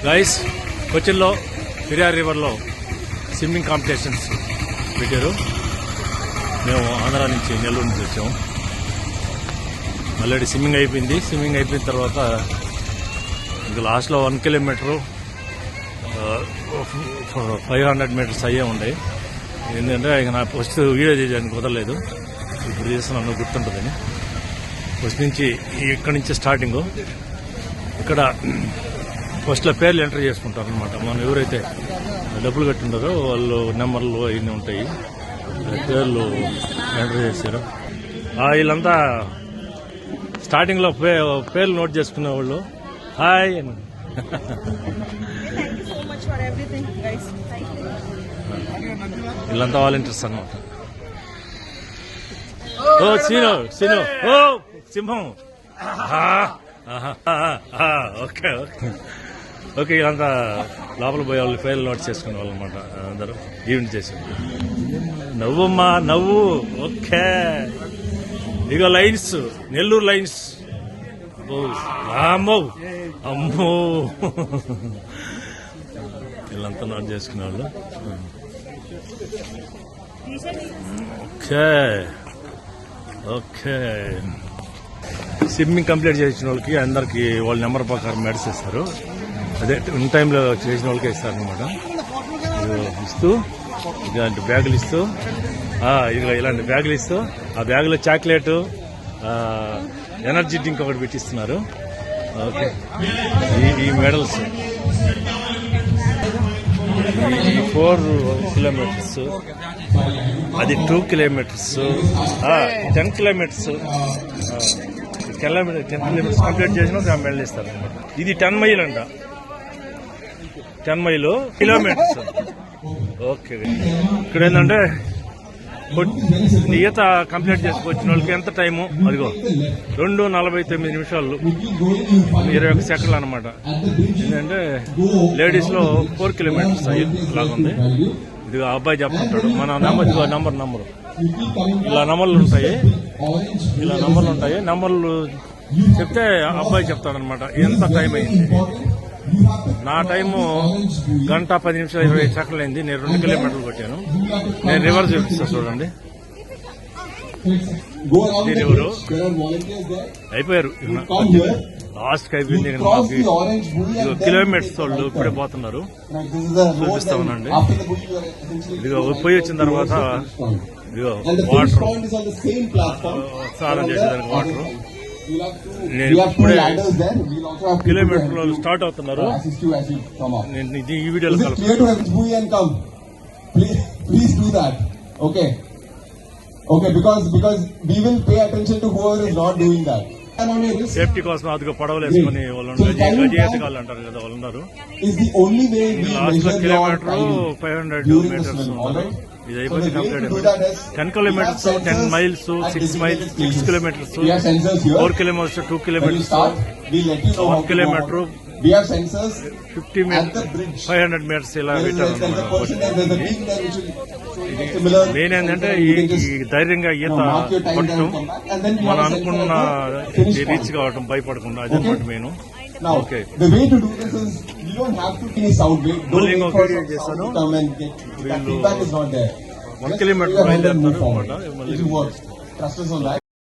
Guys, కొచ్చిన్లో Periyar రివర్లో swimming competitions పెట్టారు. మేము ఆంధ్ర నుంచి, నెల్లూరు నుంచి వచ్చాము. ఆల్రెడీ స్విమ్మింగ్ అయిపోయింది. స్విమ్మింగ్ అయిపోయిన తర్వాత ఇంకా లాస్ట్లో 1 కిలోమీటరు 500 మీటర్స్ అయ్యే ఉన్నాయి. ఎందుకంటే ఇక నా ఫస్ట్ వీడియో చేయడానికి కుదరలేదు. ఇప్పుడు చేస్తున్నాను, గుర్తుంటుందని. ఫస్ట్ నుంచి ఇక్కడి నుంచి స్టార్టింగ్. ఇక్కడ ఫస్ట్లో పేర్లు ఎంటర్ చేసుకుంటారు అనమాట. మనం ఎవరైతే డబ్బులు కట్టింటారో వాళ్ళు నెంబర్లు అవన్నీ ఉంటాయి, పేర్లు ఎంటర్ చేశారు. వీళ్ళంతా స్టార్టింగ్లో పేర్లు నోట్ చేసుకునే వాళ్ళు హాయ్ అని. వీళ్ళంతా వాలంటీర్స్ అనమాట. ఓ సీను సీను, ఓ సింహం. Okay okay okay. వీళ్ళంతా లోపల పోయే వాళ్ళు పేర్లు నోట్ చేసుకునే వాళ్ళు అనమాట. అందరూ ఈవెంట్ చేసి నవ్వమ్మా నవ్వు. ఓకే, ఇక లైన్స్, నెల్లూరు లైన్స్. అమ్మో అమ్మో, వీళ్ళంతా నోట్ చేసుకునే వాళ్ళు. Okay okay. స్విమ్మింగ్ కంప్లీట్ చేసిన వాళ్ళకి అందరికి వాళ్ళ నెంబర్ ప్రకారం మెడల్స్ ఇస్తారు. అదే ఇన్ టైంలో చేసిన వాళ్ళకే ఇస్తారనమాట. ఇస్తూ ఇలాంటి బ్యాగులు ఇస్తూ, ఇలాంటి బ్యాగులు ఇస్తూ, ఆ బ్యాగులో చాక్లెట్, ఎనర్జీ డ్రింక్ ఒకటి పెట్టిస్తున్నారు. ఓకే, ఈ మెడల్స్. ఈ 4 కిలోమీటర్స్, అది 2 కిలోమీటర్స్, 10 కిలోమీటర్స్. 10 కిలోమీటర్స్ కంప్లీట్ చేసిన మెడల్ ఇస్తారు అనమాట. ఇది 10 మైల్ అంట. 10 మైలు కిలోమీటర్స్. ఓకే, ఇక్కడ ఏంటంటే ఈత కంప్లీట్ చేసుకొచ్చిన వాళ్ళకి ఎంత టైము, అదిగో 2:49 నిమిషాలు 21 సెకండ్లు అనమాట. ఎందుకంటే లేడీస్ లో 4 కిలోమీటర్స్ లాగుంది. ఇది అబ్బాయి చెప్తుంటాడు. మన నంబరు ఇలా నంబర్లు ఉంటాయి, నంబర్లు చెప్తే అబ్బాయి చెప్తాడనమాట ఎంత టైం అయింది. నా టైము 1 గంట 10 నిమిషాలు 25 సెకండ్లు అయింది. నేను 2 కిలోమీటర్లు కొట్టాను. నేను రివర్స్ చూపిస్తాను చూడండి. రివరు అయిపోయారు, లాస్ట్ కి అయిపోయింది. కిలోమీటర్స్ వాళ్ళు ఇప్పుడే పోతున్నారు, చూపిస్తా ఉన్నాండి. ఇదిగో పోయి వచ్చిన తర్వాత ఇదిగో వాటర్, స్నానం చేసేదానికి వాటర్. నేను ఇప్పుడే కిలోమీటర్లు స్టార్ట్ అవుతున్నారు. నేను ఈ వీడియోలో సేఫ్టీ కోసం అదిగో పడవలు వేసుకుని వాళ్ళు గజేతగాళ్ళు అంటారు కదా, వాళ్ళు ఉన్నారు. లాస్ట్ కిలోమీటర్ 500 మీటర్స్ ఉన్నారు. ఇది అయిపోయింది, కంప్లీట్ అయిపోయింది. 10 kilometres, 10 miles, 6 miles, 6 kilometres, 4 kilometres, 2 kilometres, 1 kilometre, 50 metres, 500 metres ఇలా పెట్టారు. మెయిన్ ఏంటంటే ఈ ధైర్యంగా ఈత పట్టడం, మనం అనుకున్న రీచ్ కావటం భయపడకుండా, అది అనమాట మెయిన్. ఓకే, చేశాను. వీళ్ళు 1 కిలోమీటర్ బయలుదేరుతారు అనమాట.